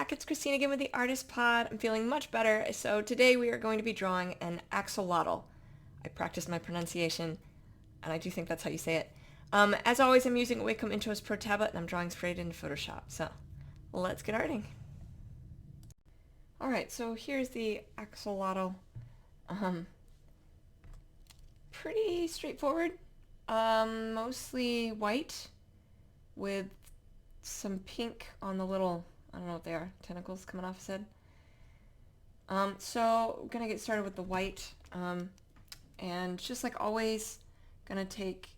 back. It's Christine again with the Artist Pod. I'm feeling much better. So today we are going to be drawing an axolotl. I practiced my pronunciation, and I do think that's how you say it. As always, I'm using a Wacom Intuos Pro tablet, and I'm drawing straight into Photoshop. So let's get arting. Alright, so here's the axolotl. Pretty straightforward. Mostly white with some pink on the little, I don't know what they are, tentacles coming off his head. So we're going to get started with the white. And just like always, going to take,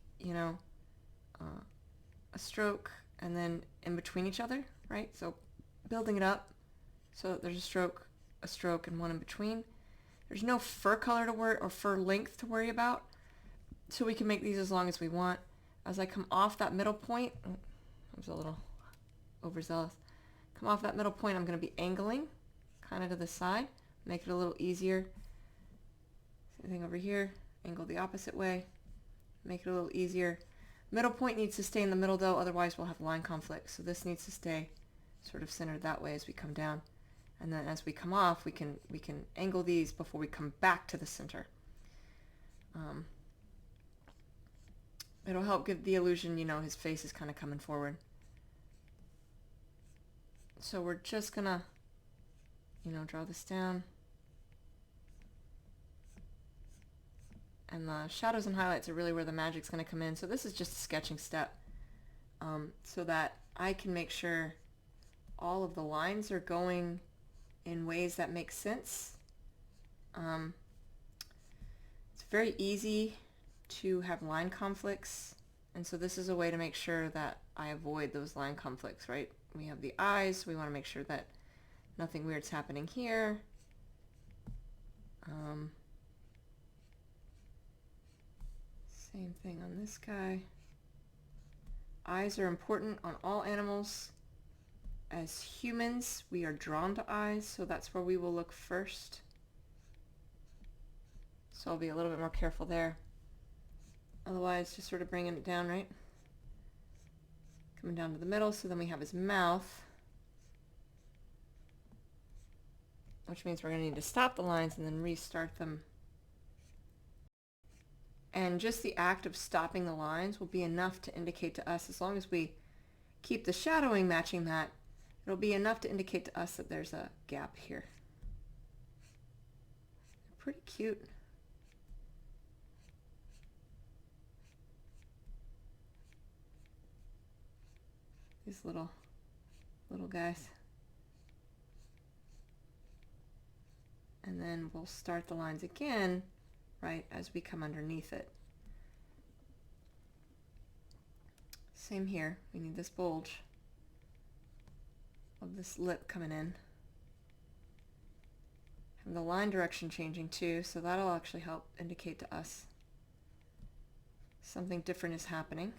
a stroke and then in between each other, right? So building it up so that there's a stroke, and one in between. There's no fur color to worry, or fur length to worry about, so we can make these as long as we want. As I come off that middle point, I was a little overzealous. Come off that middle point, I'm going to be angling kind of to the side, make it a little easier. Same thing over here, angle the opposite way, make it a little easier. Middle point needs to stay in the middle though, otherwise we'll have line conflict. So this needs to stay sort of centered that way as we come down. And then as we come off, we can angle these before we come back to the center. It'll help give the illusion, his face is kind of coming forward. So we're just gonna, draw this down. And the shadows and highlights are really where the magic's going to come in. So this is just a sketching step, so that I can make sure all of the lines are going in ways that make sense. It's very easy to have line conflicts, and so this is a way to make sure that I avoid those line conflicts, right? We have the eyes, we want to make sure that nothing weird's happening here. Same thing on this guy. Eyes are important on all animals. As humans, we are drawn to eyes, so that's where we will look first. So I'll be a little bit more careful there. Otherwise, just sort of bringing it down, right? Coming down to the middle, so then we have his mouth, which means we're going to need to stop the lines and then restart them. And just the act of stopping the lines will be enough to indicate to us, as long as we keep the shadowing matching that, it'll be enough to indicate to us that there's a gap here. Pretty cute. These little guys. And then we'll start the lines again, right, as we come underneath it. Same here, we need this bulge of this lip coming in. And the line direction changing too, so that'll actually help indicate to us something different is happening.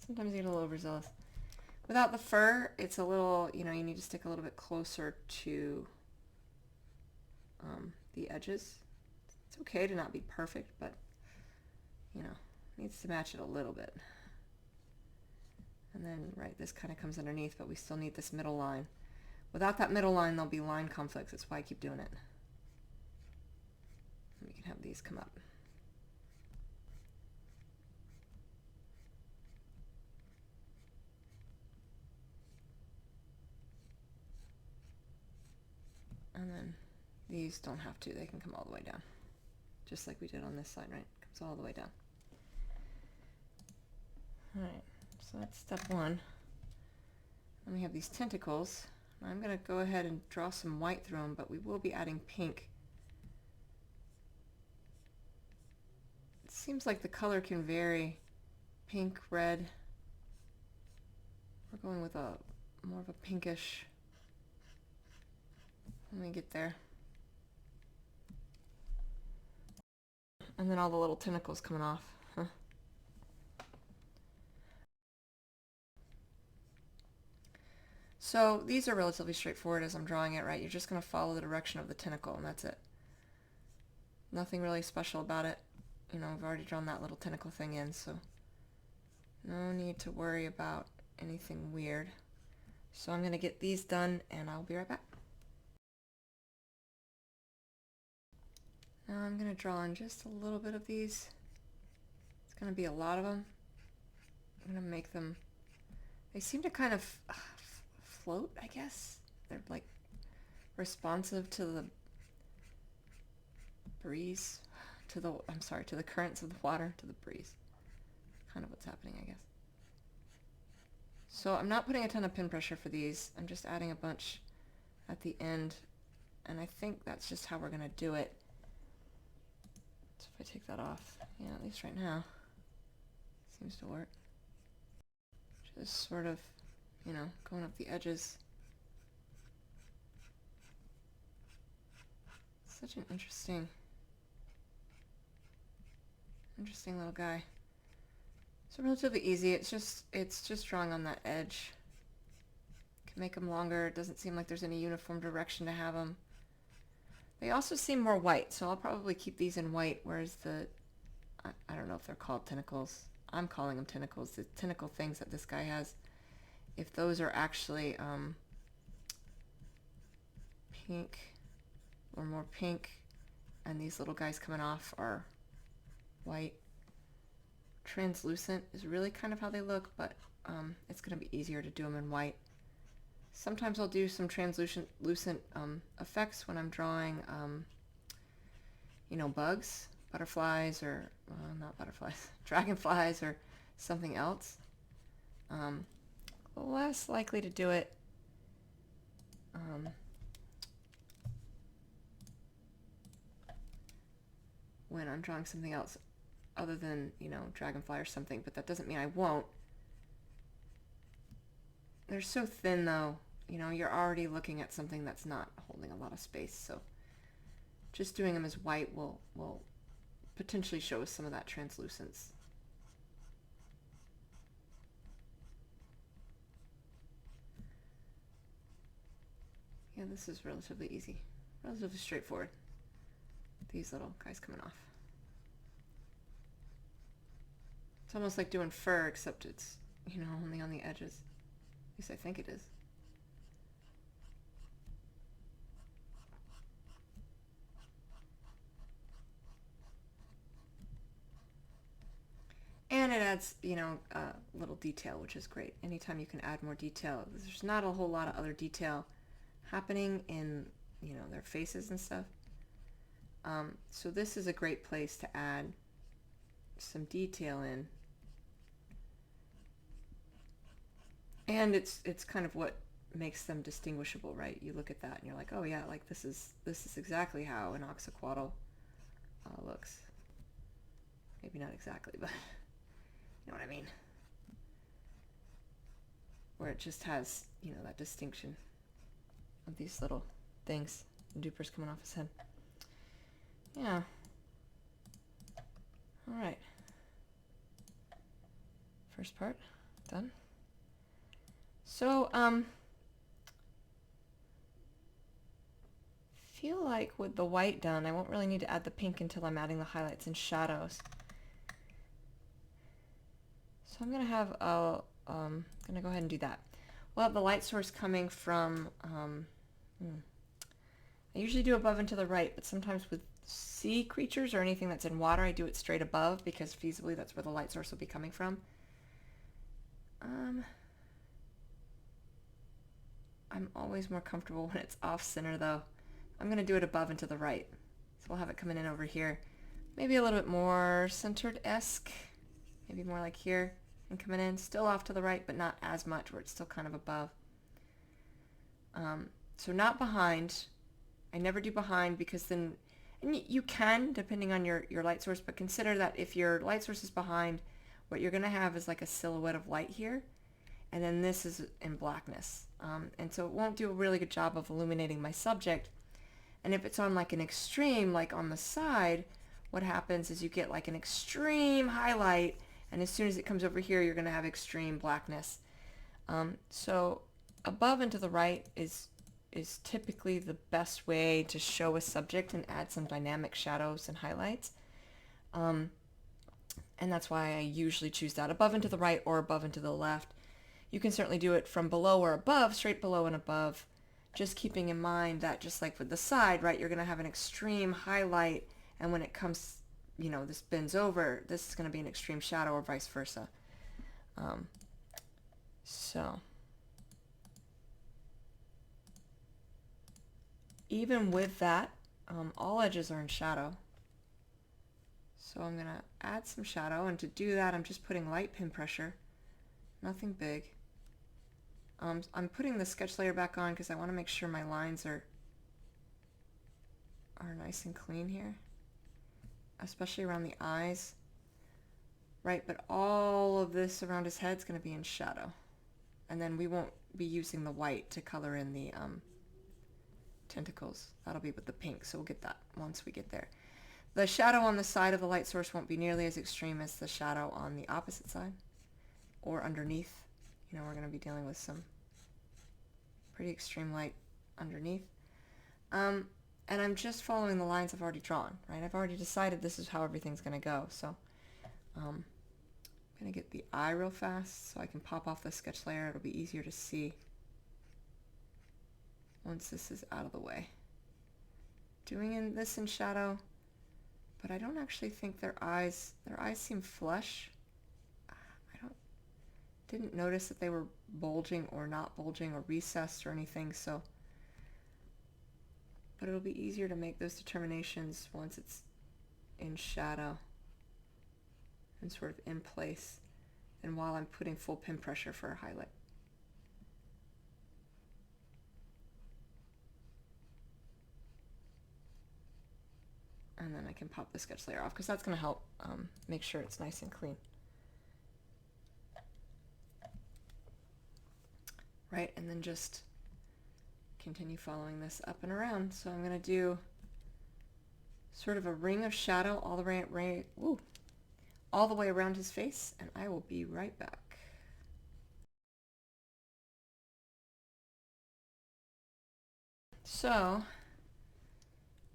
Sometimes you get a little overzealous. Without the fur, it's a little, you need to stick a little bit closer to the edges. It's okay to not be perfect, but, needs to match it a little bit. And then, right, this kind of comes underneath, but we still need this middle line. Without that middle line, there'll be line conflicts. That's why I keep doing it. And we can have these come up. And then these don't have to, they can come all the way down. Just like we did on this side, right? Comes all the way down. Alright, so that's step one. And we have these tentacles. I'm going to go ahead and draw some white through them, but we will be adding pink. It seems like the color can vary. Pink, red. We're going with a more of a pinkish. Let me get there. And then all the little tentacles coming off. Huh. So these are relatively straightforward as I'm drawing it, right? You're just going to follow the direction of the tentacle, and that's it. Nothing really special about it. you know, I've already drawn that little tentacle thing in, so no need to worry about anything weird. So I'm going to get these done and I'll be right back. Now I'm going to draw in just a little bit of these. It's going to be a lot of them. I'm going to make them, they seem to kind of float, I guess. They're like responsive to the breeze, to the currents of the water, to the breeze. Kind of what's happening, I guess. So I'm not putting a ton of pin pressure for these. I'm just adding a bunch at the end, and I think that's just how we're going to do it. So if I take that off, yeah, at least right now, seems to work. Just sort of, you know, going up the edges. Such an interesting little guy. So relatively easy. It's just drawing on that edge. Can make them longer. It doesn't seem like there's any uniform direction to have them. They also seem more white, so I'll probably keep these in white, whereas I don't know if they're called tentacles. I'm calling them tentacles. The tentacle things that this guy has, if those are actually pink or more pink, and these little guys coming off are white. Translucent is really kind of how they look, but it's going to be easier to do them in white. Sometimes I'll do some translucent effects when I'm drawing, you know, bugs, butterflies, or not butterflies, dragonflies, or something else. Less likely to do it when I'm drawing something else other than, you know, dragonfly or something, but that doesn't mean I won't. They're so thin though, you know, you're already looking at something that's not holding a lot of space, so just doing them as white will potentially show us some of that translucence. Yeah, this is relatively easy, relatively straightforward. These little guys coming off. It's almost like doing fur, except it's, you know, only on the edges. At least I think it is. And it adds, you know, a little detail, which is great. Anytime you can add more detail. There's not a whole lot of other detail happening in, you know, their faces and stuff. So this is a great place to add some detail in. And it's kind of what makes them distinguishable, right? You look at that and you're like, oh yeah, like this is exactly how an axolotl looks. Maybe not exactly, but you know what I mean. Where it just has, you know, that distinction of these little things and dupers coming off his head. Yeah. All right. First part done. So, feel like with the white done, I won't really need to add the pink until I'm adding the highlights and shadows. So I'm gonna have gonna go ahead and do that. We'll have the light source coming from. I usually do above and to the right, but sometimes with sea creatures or anything that's in water, I do it straight above because feasibly that's where the light source will be coming from. I'm always more comfortable when it's off center though. I'm going to do it above and to the right. So we'll have it coming in over here. Maybe a little bit more centered-esque. Maybe more like here and coming in. Still off to the right, but not as much where it's still kind of above. So not behind. I never do behind because then, and you can depending on your light source, but consider that if your light source is behind, what you're going to have is like a silhouette of light here. And then this is in blackness. And so it won't do a really good job of illuminating my subject. And if it's on like an extreme, like on the side, what happens is you get like an extreme highlight, and as soon as it comes over here, you're going to have extreme blackness. So above and to the right is typically the best way to show a subject and add some dynamic shadows and highlights. And that's why I usually choose that above and to the right or above and to the left. You can certainly do it from below or above, straight below and above, just keeping in mind that just like with the side, right, you're going to have an extreme highlight, and when it comes, you know, this bends over, this is going to be an extreme shadow or vice versa. So even with that, all edges are in shadow. So I'm going to add some shadow, and to do that I'm just putting light pin pressure, nothing big. I'm putting the sketch layer back on because I want to make sure my lines are nice and clean here, especially around the eyes. Right, but all of this around his head is going to be in shadow. And then we won't be using the white to color in the tentacles. That'll be with the pink, so we'll get that once we get there. The shadow on the side of the light source won't be nearly as extreme as the shadow on the opposite side or underneath. You know, we're going to be dealing with some pretty extreme light underneath. And I'm just following the lines I've already drawn, right? I've already decided this is how everything's going to go. So I'm going to get the eye real fast so I can pop off the sketch layer. It'll be easier to see once this is out of the way. Doing this in shadow, but I don't actually think their eyes seem flush. Didn't notice that they were bulging or not bulging or recessed or anything, so, but it'll be easier to make those determinations once it's in shadow and sort of in place than while I'm putting full pin pressure for a highlight. And then I can pop the sketch layer off because that's going to help make sure it's nice and clean. Right, and then just continue following this up and around. So I'm going to do sort of a ring of shadow all the way around his face, and I will be right back. So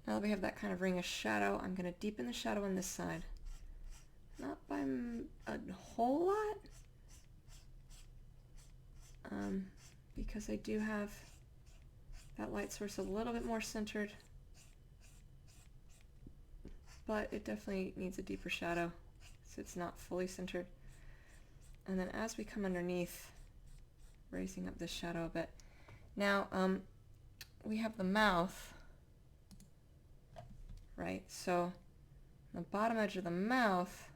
now that we have that kind of ring of shadow, I'm going to deepen the shadow on this side. Not by a whole lot, because I do have that light source a little bit more centered, but it definitely needs a deeper shadow, so it's not fully centered. And then as we come underneath, raising up this shadow a bit. Now we have the mouth, right? So the bottom edge of the mouth,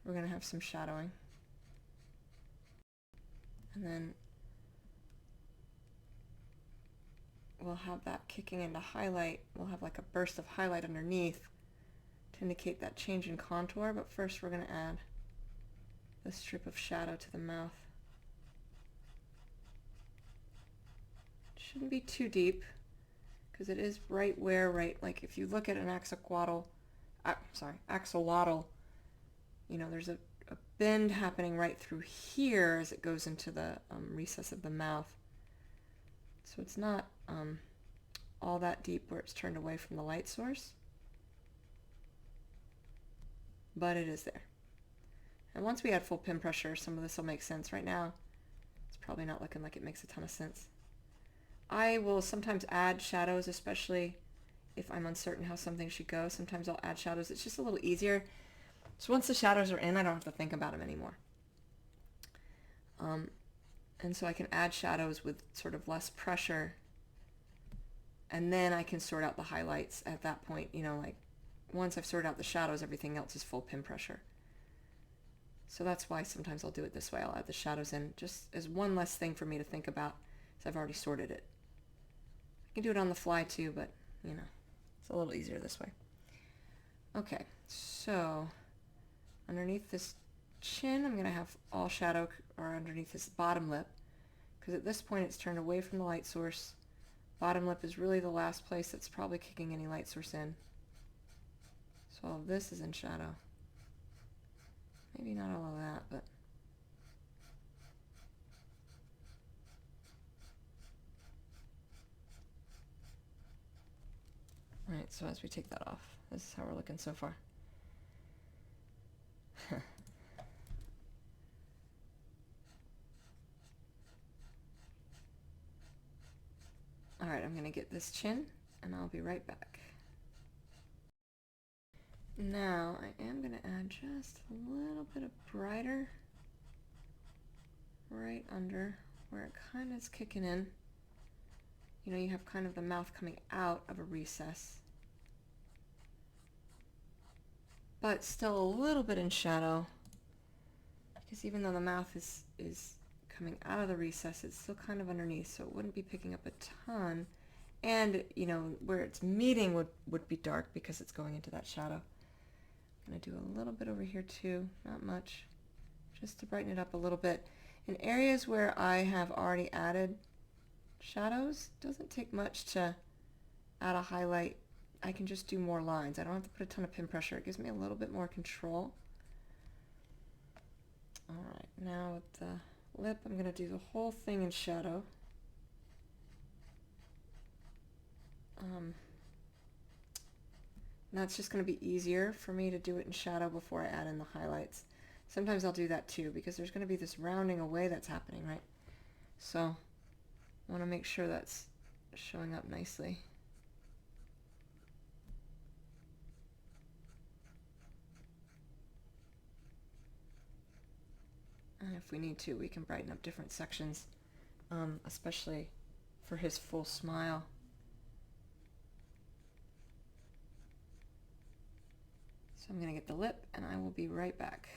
we're going to have some shadowing. And then we'll have that kicking into highlight. We'll have like a burst of highlight underneath to indicate that change in contour, but first we're going to add the strip of shadow to the mouth. It shouldn't be too deep because it is right where, like if you look at an axolotl, you know, there's a bend happening right through here as it goes into the recess of the mouth. So it's not all that deep where it's turned away from the light source, but it is there. And once we add full pin pressure, some of this will make sense. Right now, it's probably not looking like it makes a ton of sense. I will sometimes add shadows, especially if I'm uncertain how something should go. Sometimes I'll add shadows. It's just a little easier. So once the shadows are in, I don't have to think about them anymore. And so I can add shadows with sort of less pressure, and then I can sort out the highlights at that point. You know, like once I've sorted out the shadows, everything else is full pin pressure. So that's why sometimes I'll do it this way. I'll add the shadows in just as one less thing for me to think about, because I've already sorted it. I can do it on the fly too, but you know, it's a little easier this way. Okay, so underneath this chin, I'm going to have all shadow, or underneath this bottom lip, because at this point it's turned away from the light source. Bottom lip is really the last place that's probably kicking any light source in. So all of this is in shadow. Maybe not all of that, but alright, so as we take that off, this is how we're looking so far. Alright, I'm going to get this chin, and I'll be right back. Now, I am going to add just a little bit of brighter right under where it kind of is kicking in. You know, you have kind of the mouth coming out of a recess, but still a little bit in shadow, because even though the mouth is coming out of the recess, it's still kind of underneath, so it wouldn't be picking up a ton. And, you know, where it's meeting would be dark because it's going into that shadow. I'm going to do a little bit over here too, not much, just to brighten it up a little bit. In areas where I have already added shadows, doesn't take much to add a highlight. I can just do more lines. I don't have to put a ton of pin pressure. It gives me a little bit more control. Alright, now with the lip, I'm going to do the whole thing in shadow. That's just going to be easier for me to do it in shadow before I add in the highlights. Sometimes I'll do that too, because there's going to be this rounding away that's happening, right? So I want to make sure that's showing up nicely. And if we need to, we can brighten up different sections, especially for his full smile. So I'm going to get the lip, and I will be right back.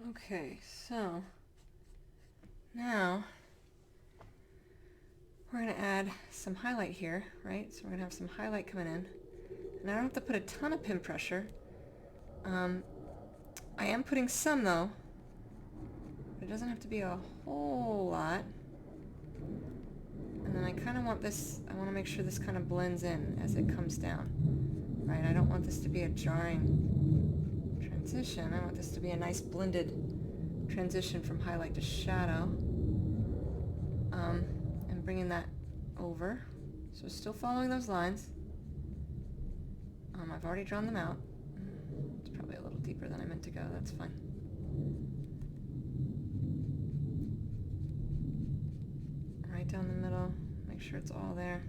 Okay, so now we're going to add some highlight here, right? So we're going to have some highlight coming in. And I don't have to put a ton of pin pressure. I am putting some though, but it doesn't have to be a whole lot. And then I kind of want this, I want to make sure this kind of blends in as it comes down, right? I don't want this to be a jarring transition. I want this to be a nice blended transition from highlight to shadow. And bringing that over. So still following those lines. I've already drawn them out. It's probably a little deeper than I meant to go. That's fine. Right down the middle. Make sure it's all there.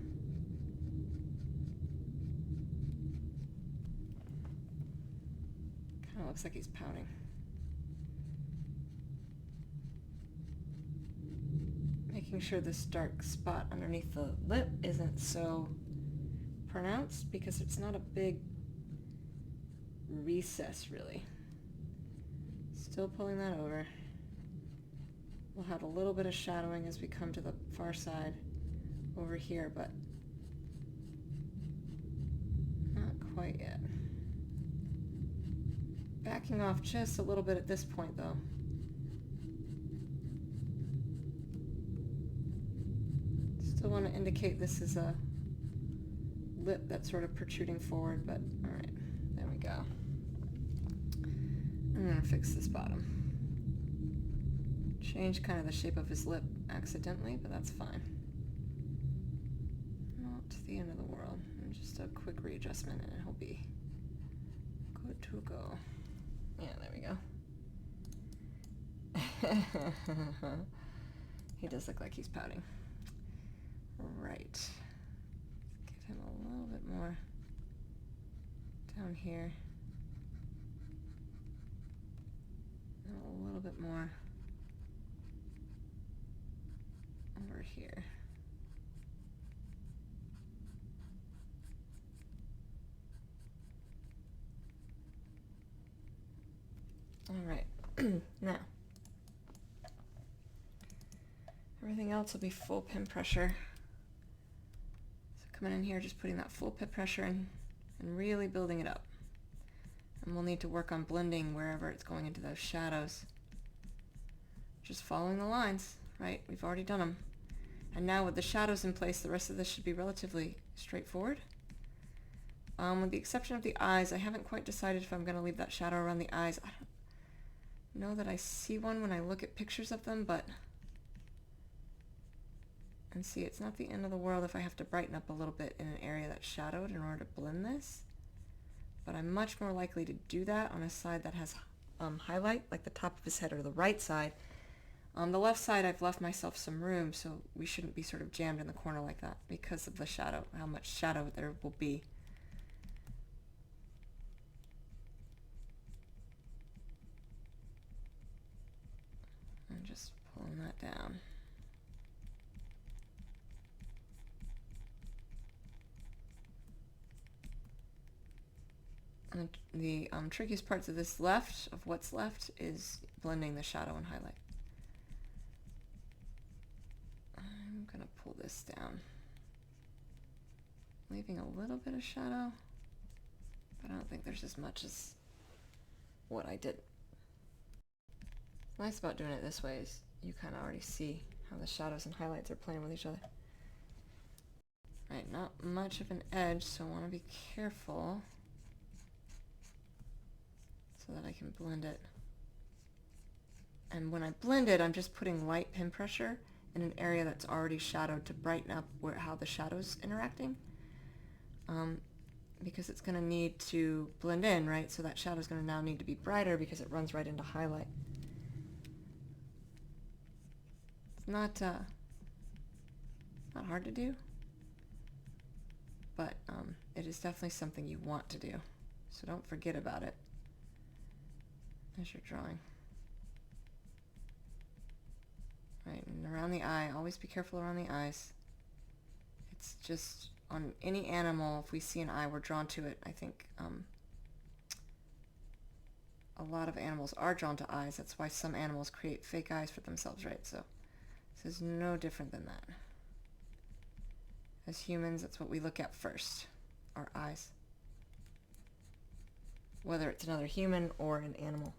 Kind of looks like he's pouting. Making sure this dark spot underneath the lip isn't so pronounced, because it's not a big recess really. Still pulling that over. We'll have a little bit of shadowing as we come to the far side over here, but not quite yet. Backing off just a little bit at this point though. Still want to indicate this is a lip that's sort of protruding forward, but alright, there we go. I'm going to fix this bottom. Change kind of the shape of his lip accidentally, but that's fine. Not the end of the world. And just a quick readjustment and he'll be good to go. Yeah, there we go. He does look like he's pouting. Right. Give him a little bit more down here. And a little bit more over here. All right. Now, everything else will be full pin pressure. So coming in here, just putting that full pin pressure in and really building it up. And we'll need to work on blending wherever it's going into those shadows. Just following the lines, right? We've already done them. And now with the shadows in place, the rest of this should be relatively straightforward. With the exception of the eyes, I haven't quite decided if I'm going to leave that shadow around the eyes. I don't know that I see one when I look at pictures of them, but... And see, it's not the end of the world if I have to brighten up a little bit in an area that's shadowed in order to blend this. But I'm much more likely to do that on a side that has highlight, like the top of his head or the right side, On the left side, I've left myself some room, so we shouldn't be sort of jammed in the corner like that because of the shadow, how much shadow there will be. And just pulling that down. And the trickiest parts of this left, of what's left, is blending the shadow and highlight. I'm going to pull this down, leaving a little bit of shadow, but I don't think there's as much as what I did. What's nice about doing it this way is you kind of already see how the shadows and highlights are playing with each other. Right, not much of an edge, so I want to be careful so that I can blend it. And when I blend it, I'm just putting light pin pressure in an area that's already shadowed to brighten up how the shadow's interacting. Because it's going to need to blend in, right? So that shadow's going to now need to be brighter because it runs right into highlight. It's not hard to do, but it is definitely something you want to do. So don't forget about it as you're drawing. Right, and around the eye, always be careful around the eyes. It's just on any animal, if we see an eye, we're drawn to it. I think a lot of animals are drawn to eyes. That's why some animals create fake eyes for themselves, right? So this is no different than that. As humans, that's what we look at first, our eyes. Whether it's another human or an animal.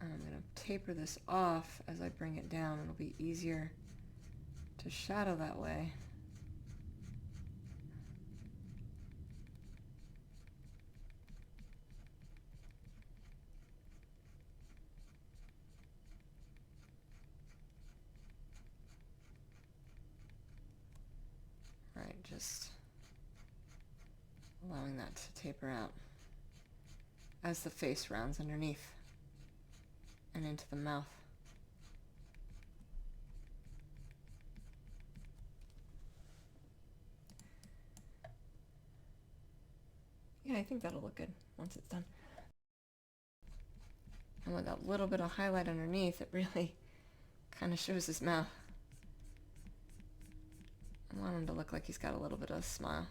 I'm going to taper this off as I bring it down. It'll be easier to shadow that way. Right, just allowing that to taper out as the face rounds underneath and into the mouth. Yeah, I think that'll look good once it's done. And with that little bit of highlight underneath, it really kind of shows his mouth. I want him to look like he's got a little bit of a smile.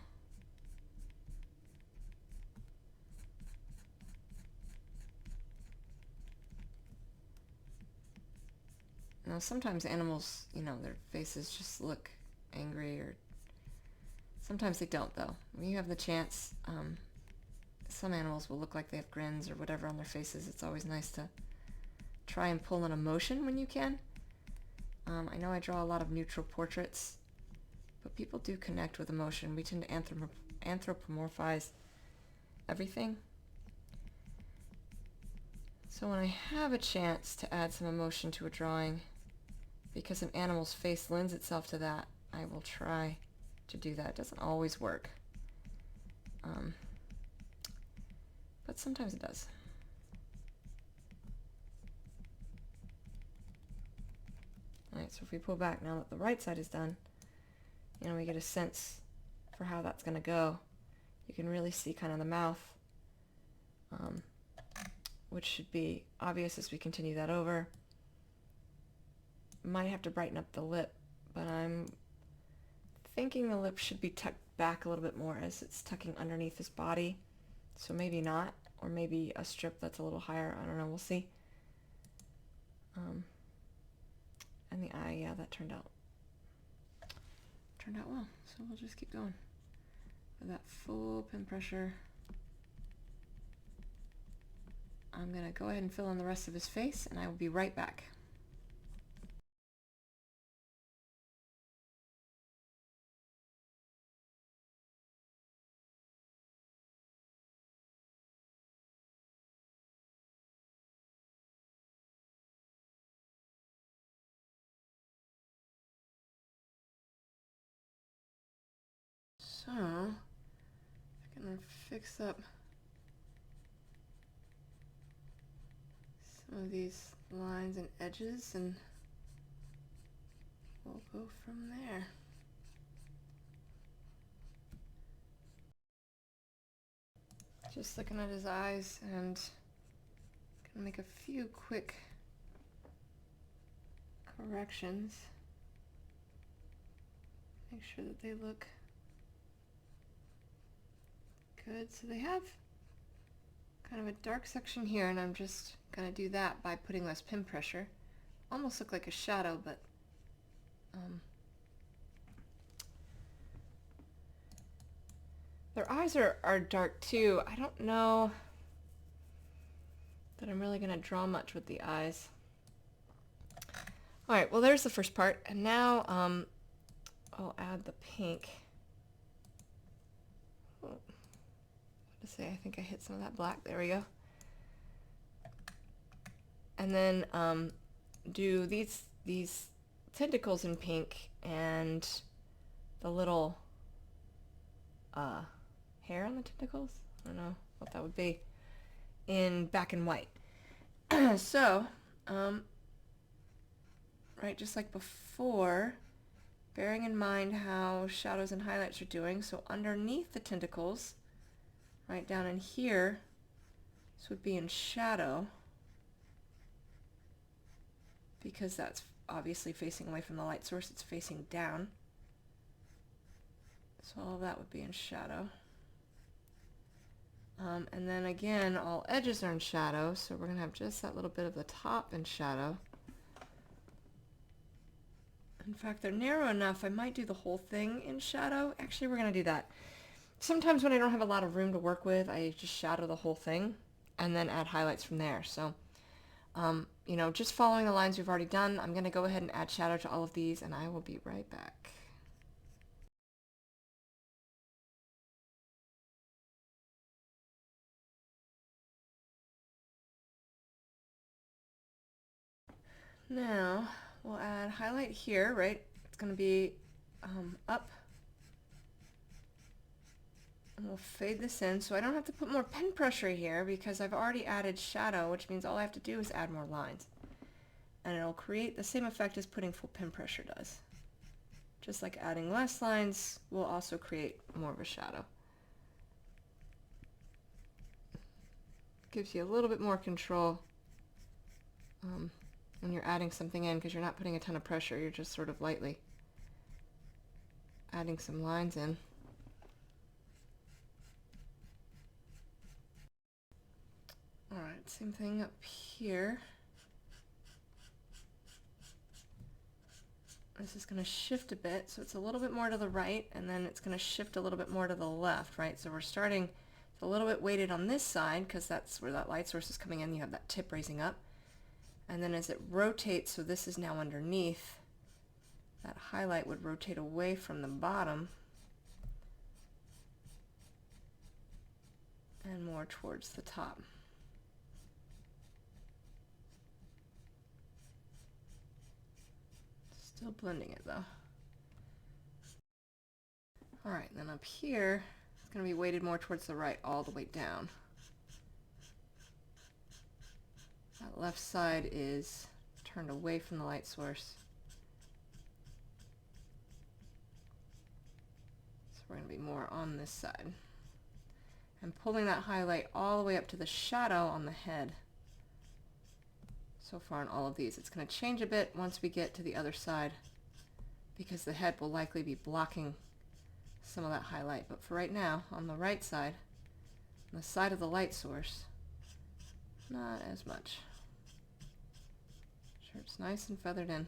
Now, sometimes animals, their faces just look angry, or sometimes they don't, though. When you have the chance, some animals will look like they have grins or whatever on their faces. It's always nice to try and pull an emotion when you can. I know I draw a lot of neutral portraits, but people do connect with emotion. We tend to anthropomorphize everything. So when I have a chance to add some emotion to a drawing, because an animal's face lends itself to that, I will try to do that. It doesn't always work, but sometimes it does. Alright, so if we pull back now that the right side is done, we get a sense for how that's going to go. You can really see kind of the mouth, which should be obvious as we continue that over. Might have to brighten up the lip, but I'm thinking the lip should be tucked back a little bit more as it's tucking underneath his body. So maybe not, or maybe a strip that's a little higher. I don't know, we'll see. And the eye, yeah, that turned out well. So we'll just keep going with that full pin pressure. I'm going to go ahead and fill in the rest of his face, and I will be right back. So, I'm gonna fix up some of these lines and edges, and we'll go from there. Just looking at his eyes and gonna make a few quick corrections. Make sure that they look good. So they have kind of a dark section here, and I'm just gonna do that by putting less pin pressure. Almost look like a shadow, but their eyes are dark too. I don't know that I'm really gonna draw much with the eyes. All right, well there's the first part, and now I'll add the pink. Oh, what to say? I think I hit some of that black. There we go. And then do these tentacles in pink and the little hair on the tentacles. I don't know what that would be in black and white. So, right, just like before, bearing in mind how shadows and highlights are doing, so underneath the tentacles, right down in here, this would be in shadow, because that's obviously facing away from the light source, it's facing down. So all of that would be in shadow. And then again, all edges are in shadow, so we're going to have just that little bit of the top in shadow. In fact, they're narrow enough, I might do the whole thing in shadow. Actually, we're going to do that. Sometimes when I don't have a lot of room to work with, I just shadow the whole thing and then add highlights from there. So, you know, just following the lines we've already done, I'm going to go ahead and add shadow to all of these, and I will be right back. Now, we'll add highlight here, right? It's going to be up. And we'll fade this in, so I don't have to put more pen pressure here because I've already added shadow, which means all I have to do is add more lines. And it'll create the same effect as putting full pen pressure does. Just like adding less lines will also create more of a shadow. Gives you a little bit more control when you're adding something in, because you're not putting a ton of pressure, you're just sort of lightly adding some lines in. Alright, same thing up here. This is going to shift a bit, so it's a little bit more to the right, and then it's going to shift a little bit more to the left, right? So we're starting a little bit weighted on this side, because that's where that light source is coming in. You have that tip raising up. And then as it rotates, so this is now underneath, that highlight would rotate away from the bottom and more towards the top. Still blending it though. Alright, then up here, it's going to be weighted more towards the right all the way down. That left side is turned away from the light source. So we're going to be more on this side. And pulling that highlight all the way up to the shadow on the head. So far on all of these. It's going to change a bit once we get to the other side, because the head will likely be blocking some of that highlight. But for right now, on the right side, on the side of the light source, not as much. Sure, it's nice and feathered in.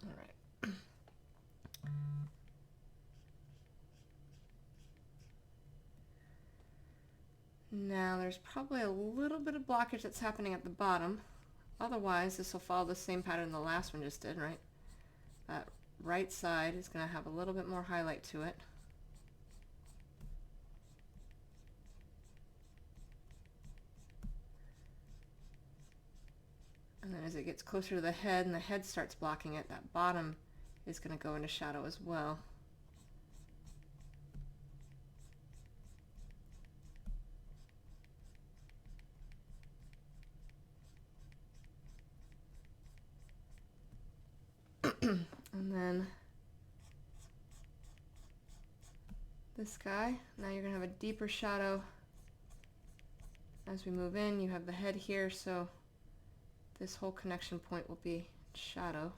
All right. Now there's probably a little bit of blockage that's happening at the bottom. Otherwise, this will follow the same pattern the last one just did, right? That right side is going to have a little bit more highlight to it. as it gets closer to the head and the head starts blocking it, that bottom is going to go into shadow as well. And then this guy, now you're going to have a deeper shadow. As we move in, you have the head here, so this whole connection point will be shadow.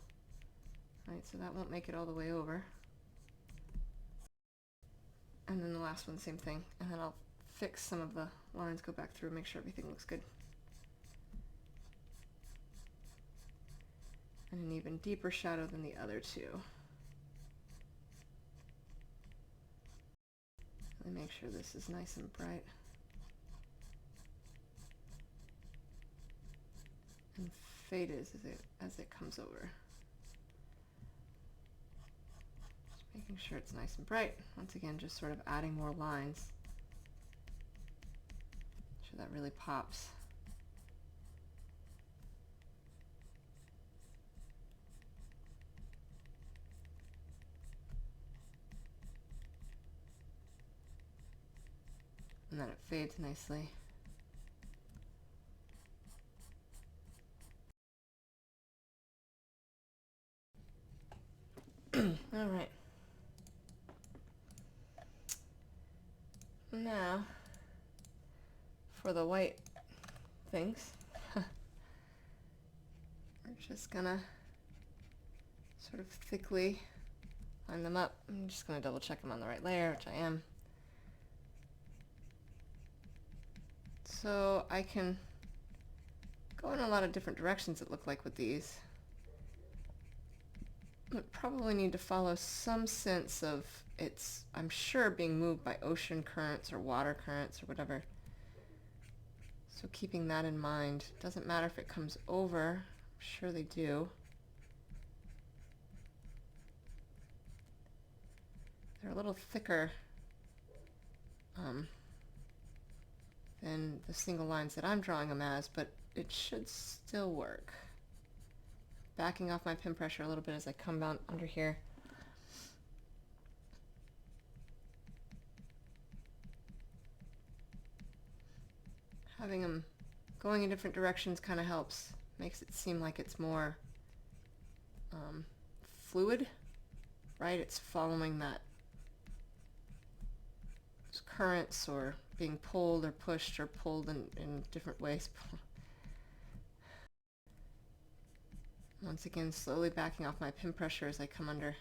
Right, so that won't make it all the way over. And then the last one, same thing. And then I'll fix some of the lines, go back through, make sure everything looks good. And an even deeper shadow than the other two. Let me make sure this is nice and bright. And fade as it comes over. Just making sure it's nice and bright. Once again, just sort of adding more lines. So that really pops. And then it fades nicely. All right. Now, for the white things, we're just gonna sort of thickly line them up. I'm just gonna double check I'm on the right layer, which I am. So I can go in a lot of different directions, it looked like, with these. But probably need to follow some sense of it's, I'm sure, being moved by ocean currents or water currents or whatever. So keeping that in mind. Doesn't matter if it comes over. I'm sure they do. They're a little thicker than the single lines that I'm drawing them as, but it should still work. Backing off my pin pressure a little bit as I come down under here. Having them going in different directions kind of helps. Makes it seem like it's more fluid, right? It's following that currents or being pulled or pushed or pulled in different ways. Once again, slowly backing off my pin pressure as I come under.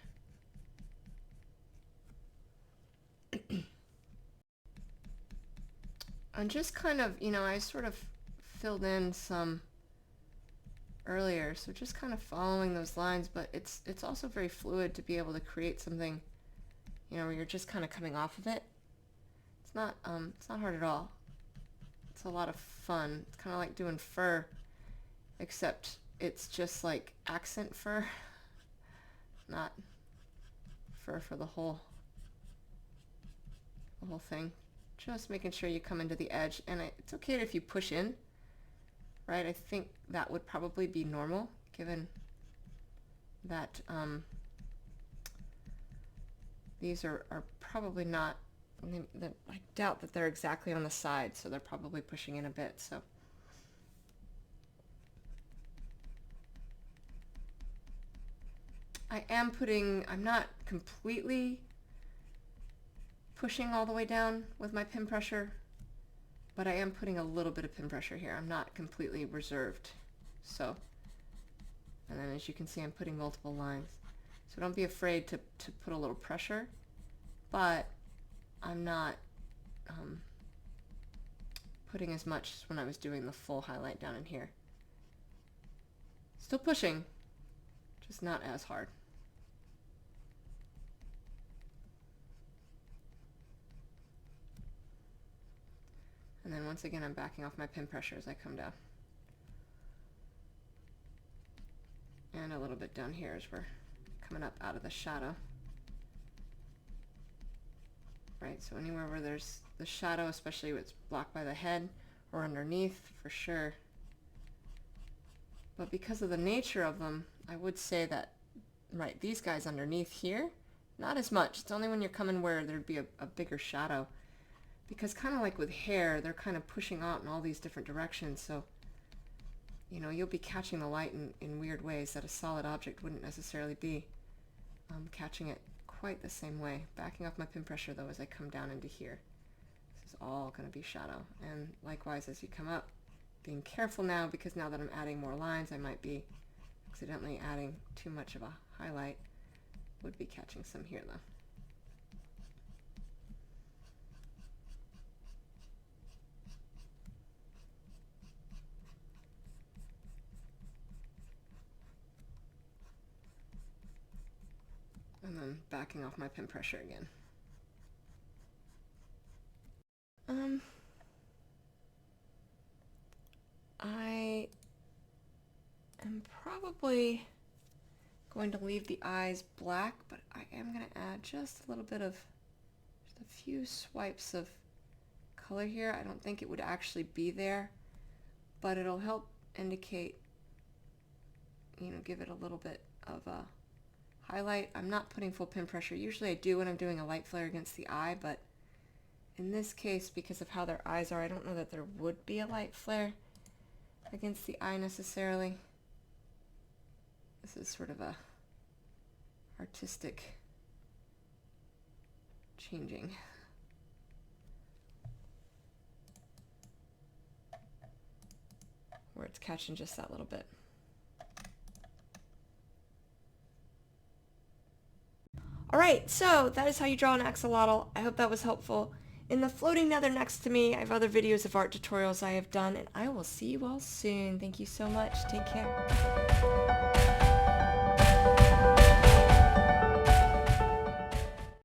I'm just kind of, I sort of filled in some earlier, so just kind of following those lines, but it's also very fluid to be able to create something, where you're just kind of coming off of it. It's not hard at all. It's a lot of fun. It's kind of like doing fur, except it's just like accent fur, not fur for the whole thing. Just making sure you come into the edge, and it's okay if you push in, right? I think that would probably be normal, given that these are probably not, I doubt that they're exactly on the side, so they're probably pushing in a bit, so. I'm not completely pushing all the way down with my pin pressure, but I am putting a little bit of pin pressure here. I'm not completely reserved. So, and then as you can see, I'm putting multiple lines. So don't be afraid to put a little pressure, but I'm not putting as much as when I was doing the full highlight down in here. Still pushing, just not as hard. And then once again, I'm backing off my pin pressure as I come down. And a little bit down here as we're coming up out of the shadow. Right, so anywhere where there's the shadow, especially if it's blocked by the head or underneath, for sure. But because of the nature of them, I would say that, right, these guys underneath here, not as much. It's only when you're coming where there'd be a bigger shadow. Because kind of like with hair, they're kind of pushing out in all these different directions. So, you know, you'll be catching the light in weird ways that a solid object wouldn't necessarily be catching it quite the same way. Backing off my pin pressure, though, as I come down into here. This is all going to be shadow. And likewise, as you come up, being careful now, because now that I'm adding more lines, I might be accidentally adding too much of a highlight. Would be catching some here, though. And then backing off my pin pressure again. I am probably going to leave the eyes black, but I am going to add just a little bit of, just a few swipes of color here. I don't think it would actually be there, but it'll help indicate, you know, give it a little bit of a highlight. I'm not putting full pin pressure. Usually I do when I'm doing a light flare against the eye, but in this case, because of how their eyes are, I don't know that there would be a light flare against the eye necessarily. This is sort of a artistic changing. Where it's catching just that little bit. Alright, so that is how you draw an axolotl. I hope that was helpful. In the floating nether next to me, I have other videos of art tutorials I have done, and I will see you all soon. Thank you so much. Take care.